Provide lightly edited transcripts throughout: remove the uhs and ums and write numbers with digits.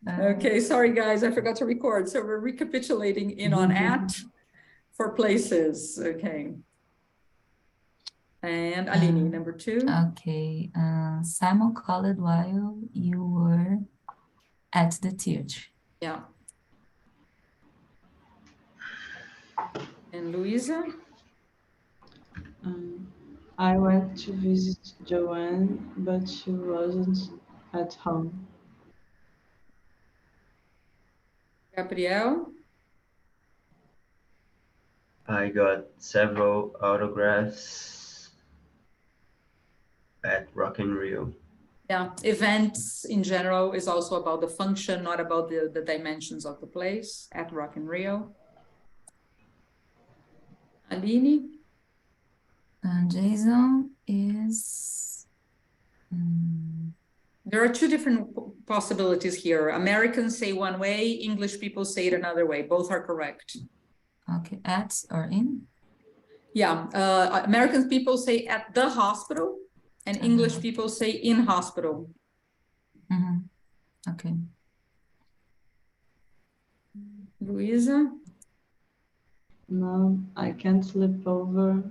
Okay, sorry guys, I forgot to record. So we're recapitulating in on at for places. Okay. And Aline, number 2. Okay. Simon called while you were at the theater. Yeah. And Louisa? I went to visit Joanne, but she wasn't at home. Gabriel? I got several autographs at Rock in Rio. Yeah, events in general is also about the function, not about the dimensions of the place at Rock in Rio. Aline? Jason is... There are 2 different possibilities here. Americans say one way, English people say it another way. Both are correct. Okay, at or in? Yeah, American people say at the hospital, and English people say in hospital. Okay. Louisa? No, I can't sleep over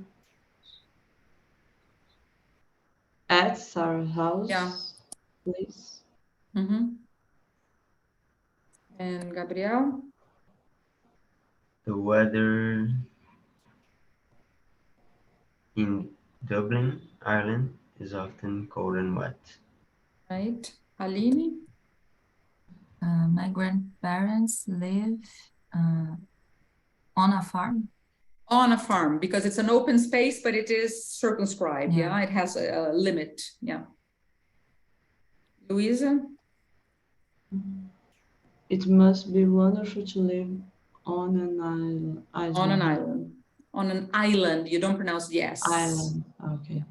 at Sarah's house. Yeah. Please. And Gabriel? The weather in Dublin, Ireland is often cold and wet. Right. Aline? My grandparents live on a farm. On a farm, because it's an open space, but it is circumscribed. Yeah, it has a limit. Yeah. Louisa? It must be wonderful to live on an island. On an island. On an island. You don't pronounce the S. Island. Okay.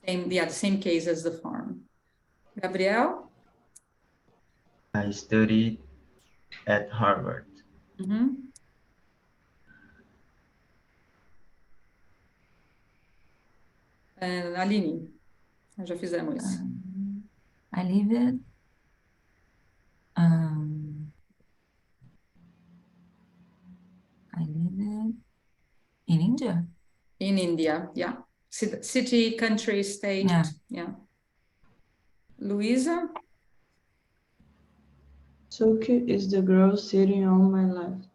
Same, yeah, the same case as the farm. Gabriel? I studied at Harvard. And Aline? Nós já fizemos. I lived in India. In India, yeah. City, country, state, yeah. Louisa? Turkey is the girl sitting on my left.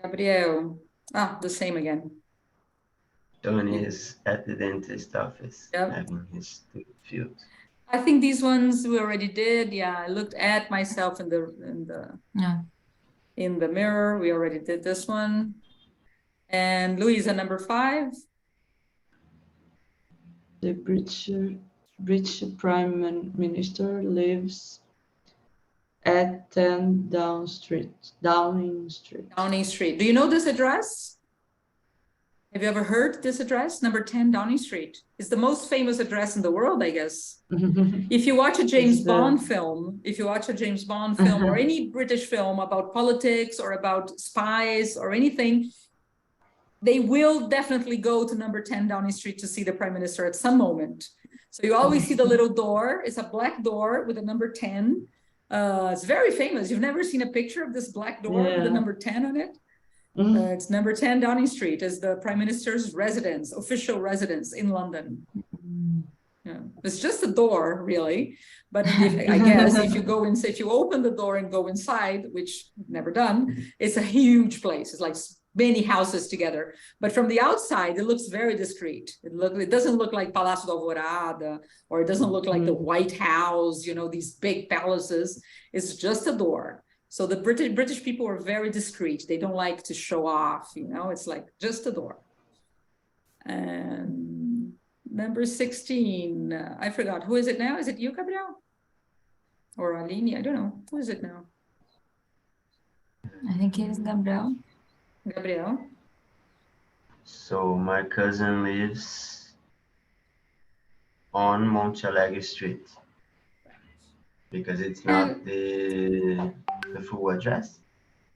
Gabriel? Ah, the same again. Tony is at the dentist office having his tooth filled. I think these ones we already did. Yeah, I looked at myself in the mirror. We already did this one. And Louisa, number 5. The British Prime Minister lives at 10 Downing Street. Downing Street. Do you know this address? Have you ever heard this address? Number 10 Downing Street. It's the most famous address in the world, I guess. If you watch a James Bond film, or any British film about politics or about spies or anything, they will definitely go to number 10 Downing Street to see the Prime Minister at some moment. So you always see the little door. It's a black door with a number 10. It's very famous. You've never seen a picture of this black door with the number 10 on it? It's number 10 Downing Street is the Prime Minister's residence, official residence in London. Yeah, it's just a door, really. But I guess if you go in, if you open the door and go inside, which I've never done, it's a huge place. It's like many houses together. But from the outside, it looks very discreet. It doesn't look like Palácio da Alvorada, or it doesn't look like the White House, you know, these big palaces. It's just a door. So the British people are very discreet. They don't like to show off, you know, it's like just a door. And number 16, I forgot. Who is it now? Is it you, Gabriel? Or Aline? I don't know. Who is it now? I think it is Gabriel. Gabriel? So my cousin lives on Montalegre Street. Because it's not the full address.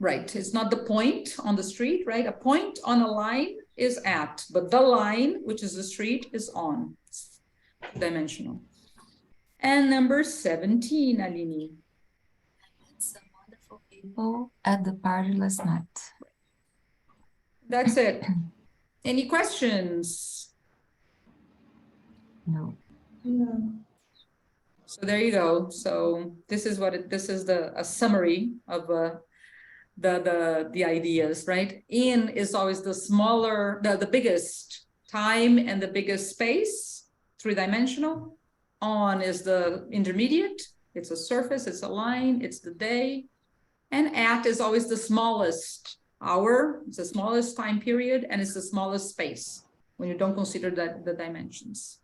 Right, it's not the point on the street, right? A point on a line is at, but the line, which is the street, is on. It's dimensional. And number 17, Aline. Some wonderful people at the party last night. That's it. Any questions? No. No. So there you go. So this is what this is a summary of the ideas, right? In is always the smaller, the biggest time and the biggest space, three-dimensional. On is the intermediate. It's a surface, it's a line, it's the day. And at is always the smallest hour, it's the smallest time period, and it's the smallest space when you don't consider the dimensions.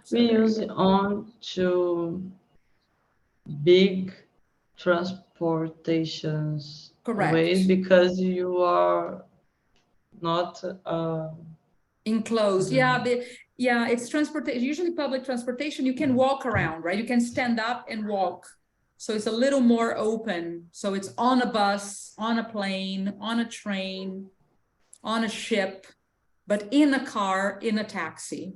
So We use on to big transportations Correct. ways because you are not Enclosed, yeah, it's transportation, usually public transportation. You can walk around, right? You can stand up and walk. So it's a little more open. So it's on a bus, on a plane, on a train, on a ship, but in a car, in a taxi.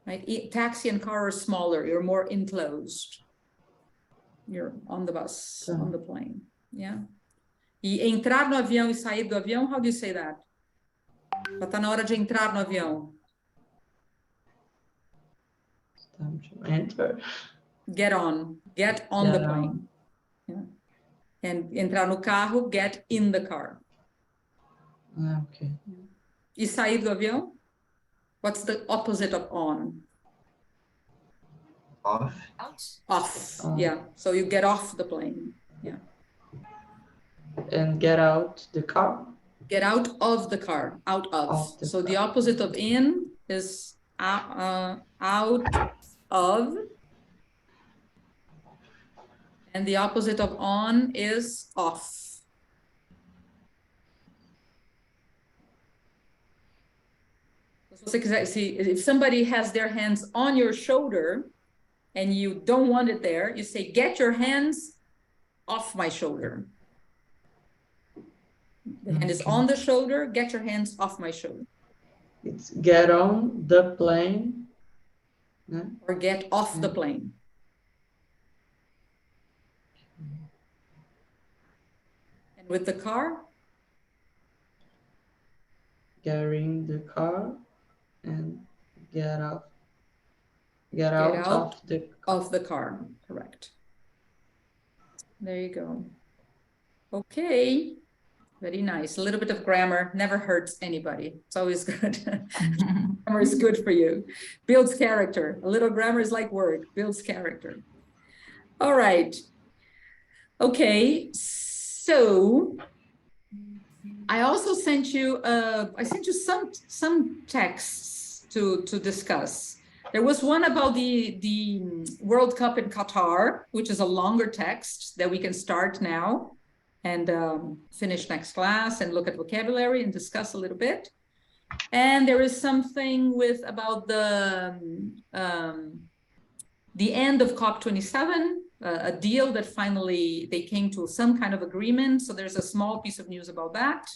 Right? Taxi and car are smaller. You're more enclosed. You're on the bus, on the plane. Yeah. E entrar no avião e sair do avião, how do you say that? Tá na hora de entrar no avião. time to enter. Get on the plane. Yeah. And entrar no carro, get in the car. Okay. E sair do avião? What's the opposite of on? Off. Off. Yeah. So you get off the plane. Yeah. And get out the car. Get out of the car. Out of. So the opposite of in is out of. And the opposite of on is off. Se você quiser, if somebody has their hands on your shoulder and you don't want it there, you say, get your hands off my shoulder. The hand is on the shoulder, get your hands off my shoulder. It's get on the plane. Or get off the plane. And with the car? Get in the car and get out. Get Get out of the car. Correct. There you go. Okay. Very nice. A little bit of grammar never hurts anybody. It's always good. Grammar is good for you. Builds character. A little grammar is like work. Builds character. All right. Okay. So I also sent you some texts to discuss. There was one about the World Cup in Qatar, which is a longer text that we can start now and finish next class and look at vocabulary and discuss a little bit. And there is something about the end of COP27, a deal that finally they came to some kind of agreement. So there's a small piece of news about that.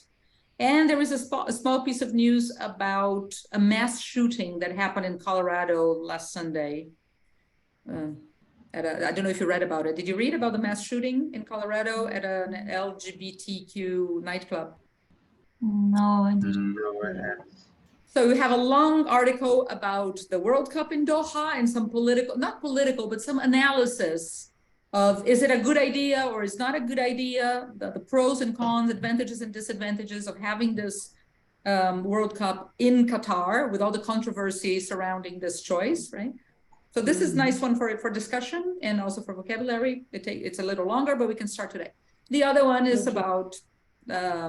And there is a small piece of news about a mass shooting that happened in Colorado last Sunday. I don't know if you read about it. Did you read about the mass shooting in Colorado at an LGBTQ nightclub? No, I didn't. So we have a long article about the World Cup in Doha and some not political, but some analysis of, is it a good idea or is not a good idea? The pros and cons, advantages and disadvantages of having this World Cup in Qatar with all the controversy surrounding this choice, right? So this is a nice one for discussion and also for vocabulary. It's a little longer, but we can start today. The other one is about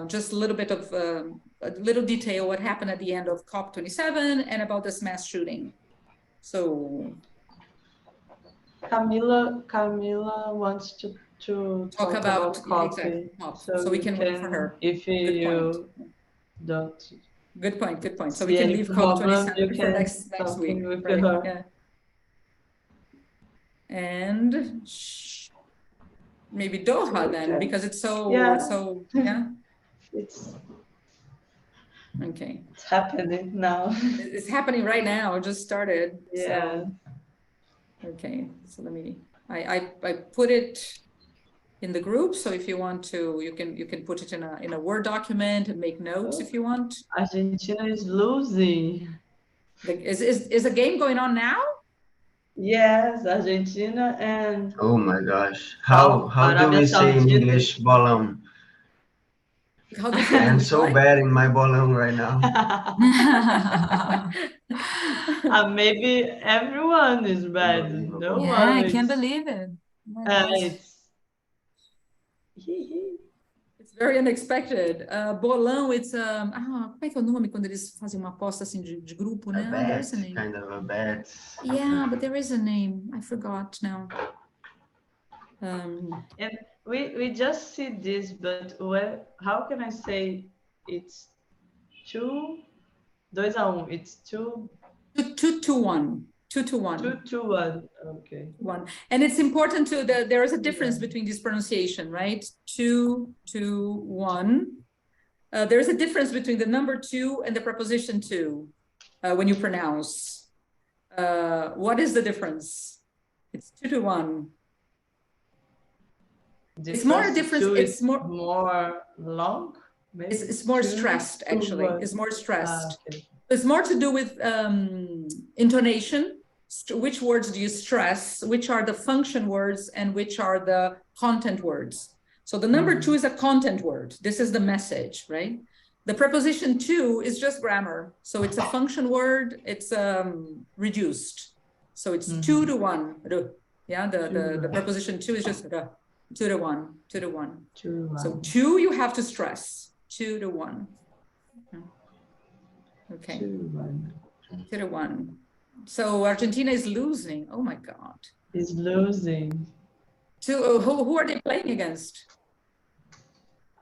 just a little bit of a little detail what happened at the end of COP27 and about this mass shooting. So Camila wants to talk about coffee. Exactly. So we can wait for her. If you don't. Good point. So we can leave COP27 for next week. Right? Yeah. And maybe Doha then, because it's so yeah. Okay. It's happening now. It's happening right now. It just started. Yeah. So, okay. So let me, I put it in the group. So if you want to, you can put it in a Word document and make notes if you want. Argentina is losing. Is a game going on now? Yes, Argentina and Oh my gosh. How do Arabia we say in Saudita. English bolão? How do you say I'm English? so What? bad in my bolão right now. Maybe everyone is bad. No Unbelievable. Yeah, one I can't is. believe it. Oh my gosh. It's very unexpected. Bolão, it's como é que é o nome quando eles fazem uma aposta assim de grupo, A né? There's a bet, name. kind of a bet. Yeah, but there is a name. I forgot now. And we just see this, but how can I say it's 2-2? It's 2-1. 2-1. 2-1. 2-1. Okay. One. And it's important to there is a difference between this pronunciation, right? 2-1. There is a difference between the number 2 and the preposition to when you pronounce. What is the difference? It's 2-1. It's more a difference. It's more long. Maybe it's more stressed, actually. 2-1. It's more stressed. Okay. It's more to do with intonation. Which words do you stress? Which are the function words and which are the content words? So the number 2 is a content word. This is the message, right? The preposition to is just grammar. So it's a function word. It's reduced. So it's 2-1. Yeah, the preposition to is just 2-1. 2-1. So 2 you have to stress. 2-1. Okay. 2-1. So Argentina is losing. Oh my God. Is losing. Who are they playing against?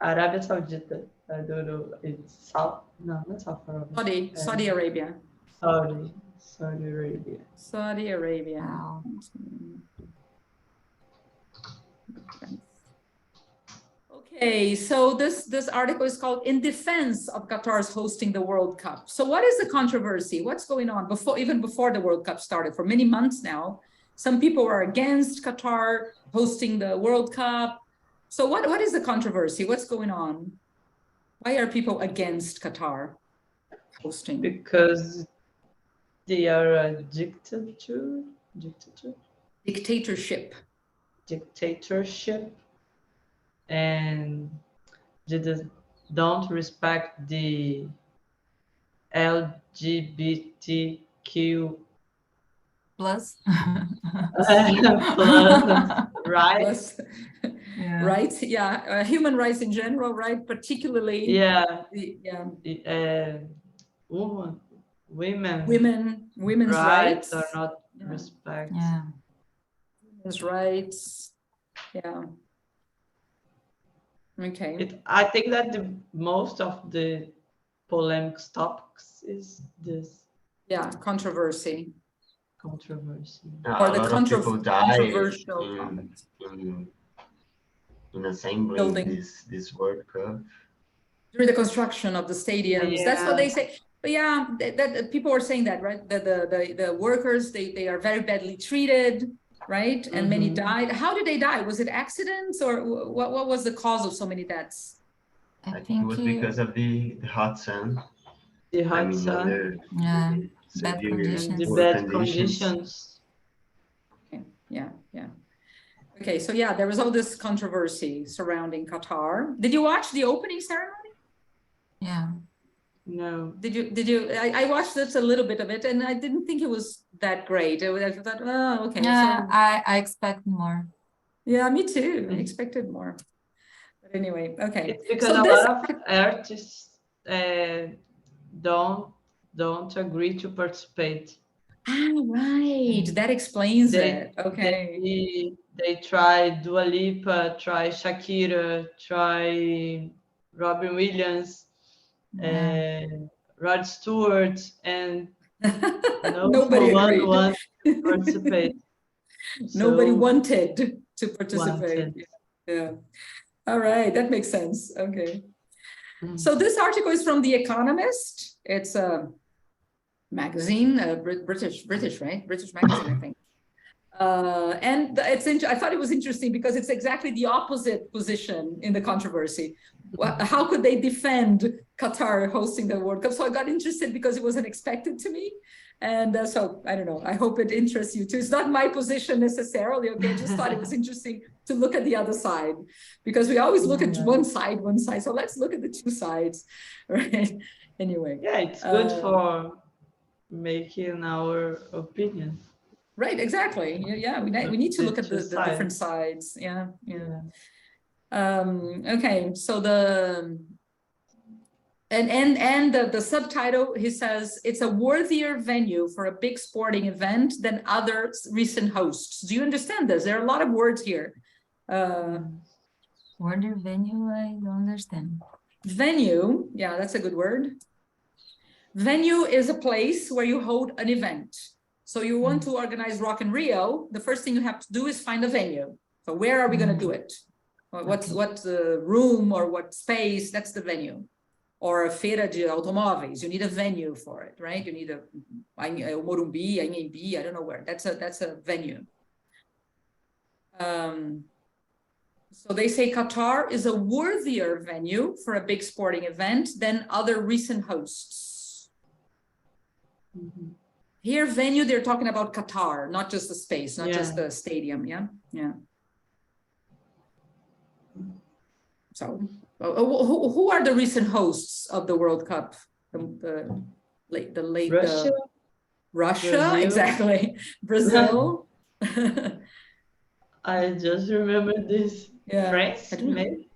Arabia Saudita. I don't know. It's South. No, not South Arabia. Saudi Arabia. Saudi Arabia. Saudi Arabia. Wow. Okay, so this article is called "In Defense of Qatar's Hosting the World Cup." So what is the controversy? What's going on even before the World Cup started? For many months now, some people are against Qatar hosting the World Cup. So what is the controversy? What's going on? Why are people against Qatar hosting? Because they are a dictatorship, and they don't respect the LGBTQ Plus. rights. Yeah. Rights, yeah, human rights in general, right? Particularly, women's rights are not respected. Yeah. Women's rights, yeah. Okay. I think that most of the polemic topics is this. Yeah, controversy. Or the controversial in assembling this World Cup. During the construction of the stadiums. Yeah. That's what they say. But yeah, that people are saying that, right? The workers, they are very badly treated, right? And many died. How did they die? Was it accidents or what was the cause of so many deaths? I think it was because of the hot sun. The hot sun. Yeah. Bad conditions. The bad conditions. Okay. Yeah. Okay, so yeah, there was all this controversy surrounding Qatar. Did you watch the opening ceremony? Yeah. No. Did you? I watched just a little bit of it, and I didn't think it was that great. I thought, oh, okay. Yeah, so, I expect more. Yeah, me too. I expected more. But anyway, okay. It's because a lot of artists don't agree to participate. Ah, right. That explains it. Okay. They try Dua Lipa, try Shakira, try Robin Williams, and Rod Stewart, and nobody wanted to participate. Nobody wanted to participate. Yeah. All right. That makes sense. Okay. So this article is from The Economist. It's a magazine, British, right? British magazine, I think. And I thought it was interesting because it's exactly the opposite position in the controversy. How could they defend Qatar hosting the World Cup? So I got interested because it was unexpected to me. And so I don't know, I hope it interests you too. It's not my position necessarily, okay? I just thought it was interesting to look at the other side because we always look at one side. So let's look at the two sides, right? Anyway. Yeah, it's good for making our opinion. Right, exactly. Yeah, we need to look at the different sides. Yeah. Okay, so the subtitle, he says, it's a worthier venue for a big sporting event than other recent hosts. Do you understand this? There are a lot of words here. Worthier venue, I don't understand. Venue, yeah, that's a good word. Venue is a place where you hold an event. So you want to organize Rock in Rio, the first thing you have to do is find a venue. So where are we going to do it? What room or what space? That's the venue. Or a feira de automóveis, you need a venue for it, right? You need a Morumbi, Anhembi, I don't know where. That's a venue. So they say Qatar is a worthier venue for a big sporting event than other recent hosts. Here, venue, they're talking about Qatar, not just the space, not just the stadium, yeah? So, who are the recent hosts of the World Cup? The late Russia, Brazil. Exactly. Brazil. I just remember this. Yeah. France, maybe.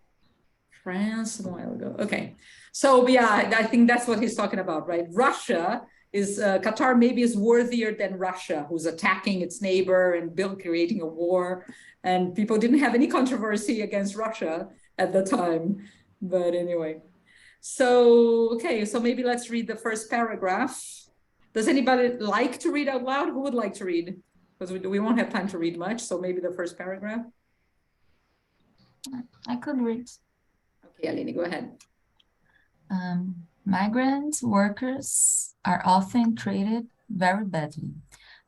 France a while ago. Okay. So yeah, I think that's what he's talking about, right? Russia is Qatar maybe is worthier than Russia, who's attacking its neighbor and creating a war. And people didn't have any controversy against Russia at the time. But anyway, so, okay, so maybe let's read the first paragraph. Does anybody like to read out loud? Who would like to read? Because we won't have time to read much. So maybe the first paragraph. I could read. Okay, Aline, go ahead. Migrant workers are often treated very badly.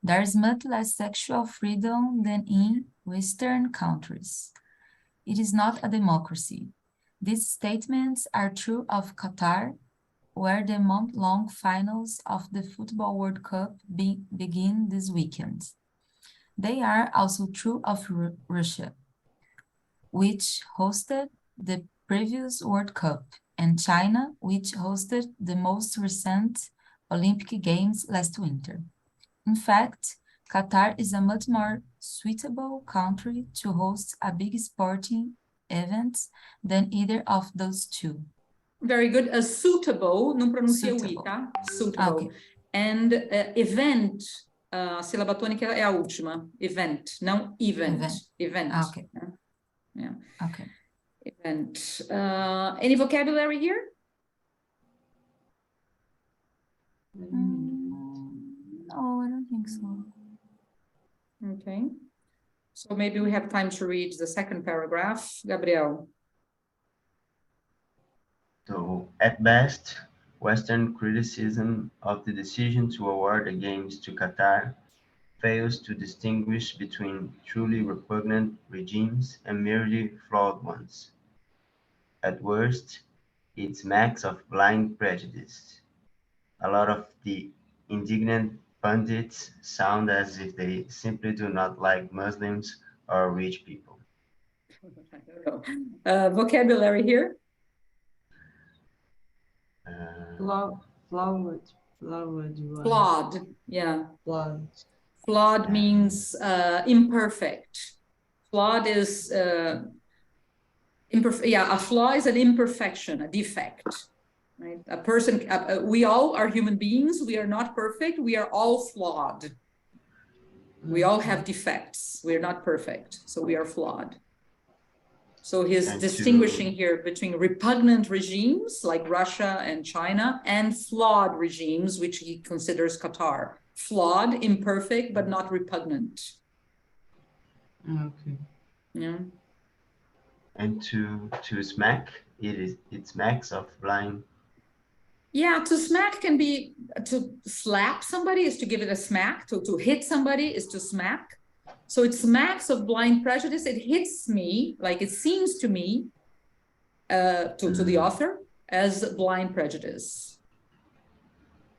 There is much less sexual freedom than in Western countries. It is not a democracy. These statements are true of Qatar, where the month-long finals of the Football World Cup begin this weekend. They are also true of Russia, which hosted the previous World Cup, and China, which hosted the most recent Olympic Games last winter. In fact, Qatar is a much more suitable country to host a big sporting event than either of those two. Very good. Suitable, não pronuncia o I, tá? Suitable. Okay. And event, a sílaba tônica é a última. Event, não event. Event. Okay. Yeah. Okay. Event. Any vocabulary here? No, I don't think so. Okay. So maybe we have time to read the second paragraph. Gabriel. So, at best, Western criticism of the decision to award the Games to Qatar fails to distinguish between truly repugnant regimes and merely flawed ones. At worst, it smacks of blind prejudice. A lot of the indignant pundits sound as if they simply do not like Muslims or rich people. Vocabulary here? Flawed. Yeah. Flawed. Flawed means imperfect. Flawed is imperfect. Yeah, a flaw is an imperfection, a defect. Right? A person. We all are human beings. We are not perfect. We are all flawed. We all have defects. We are not perfect, so we are flawed. So he's distinguishing here between repugnant regimes like Russia and China and flawed regimes, which he considers Qatar. Flawed, imperfect, but not repugnant. Okay. Yeah. And to smack, it smacks of blind. Yeah, to smack can be to slap somebody is to give it a smack. To hit somebody is to smack. So it smacks of blind prejudice. It hits me, like it seems to me, to the author, as blind prejudice.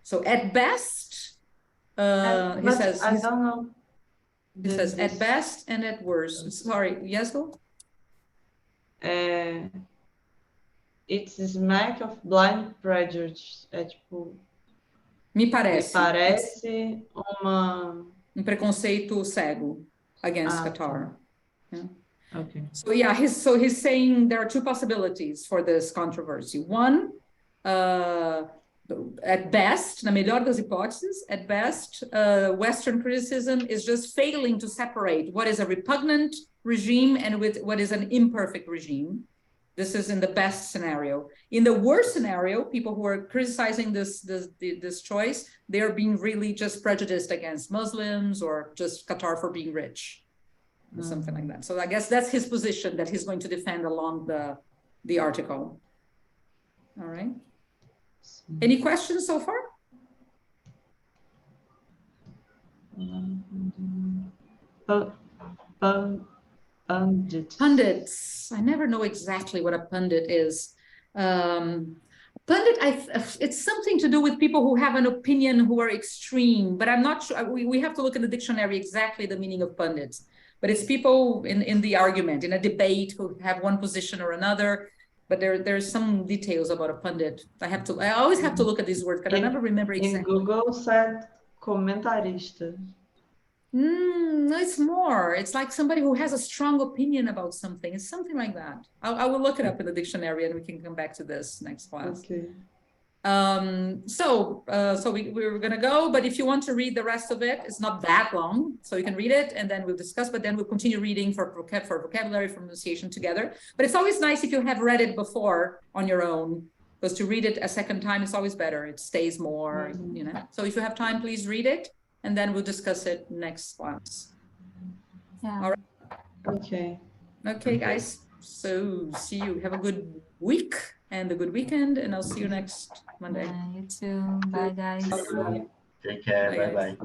So at best, he says, I don't know. He says at best and at worst. Sorry, yes, go. It's smack of blind prejudice. É tipo. Me parece. Parece uma. Preconceito cego against Qatar. Yeah. Okay. So yeah, he's saying there are two possibilities for this controversy. One, at best, na melhor das hipóteses, at best, Western criticism is just failing to separate what is a repugnant regime and with what is an imperfect regime. This is in the best scenario. In the worst scenario, people who are criticizing this choice, they are being really just prejudiced against Muslims or just Qatar for being rich, or something like that. So I guess that's his position that he's going to defend along the article. All right. Any questions so far? Pundits. I never know exactly what a pundit is. Pundit, it's something to do with people who have an opinion who are extreme, but I'm not sure. We have to look in the dictionary exactly the meaning of pundits. But it's people in the argument, in a debate, who have one position or another. But there's some details about a pundit. I always have to look at these words, because I never remember exactly. In Google said comentarista. No, it's more. It's like somebody who has a strong opinion about something. It's something like that. I will look it up in the dictionary, and we can come back to this next class. Okay. So we're gonna go, but if you want to read the rest of it, it's not that long, so you can read it, and then we'll discuss. But then we'll continue reading for vocabulary, for pronunciation together. But it's always nice if you have read it before on your own, because to read it a second time is always better. It stays more, you know. So if you have time, please read it. And then we'll discuss it next class. Yeah. All right. Okay. Okay, guys. So see you. Have a good week and a good weekend. And I'll see you next Monday. Yeah, you too. Bye, guys. Take care. Bye-bye.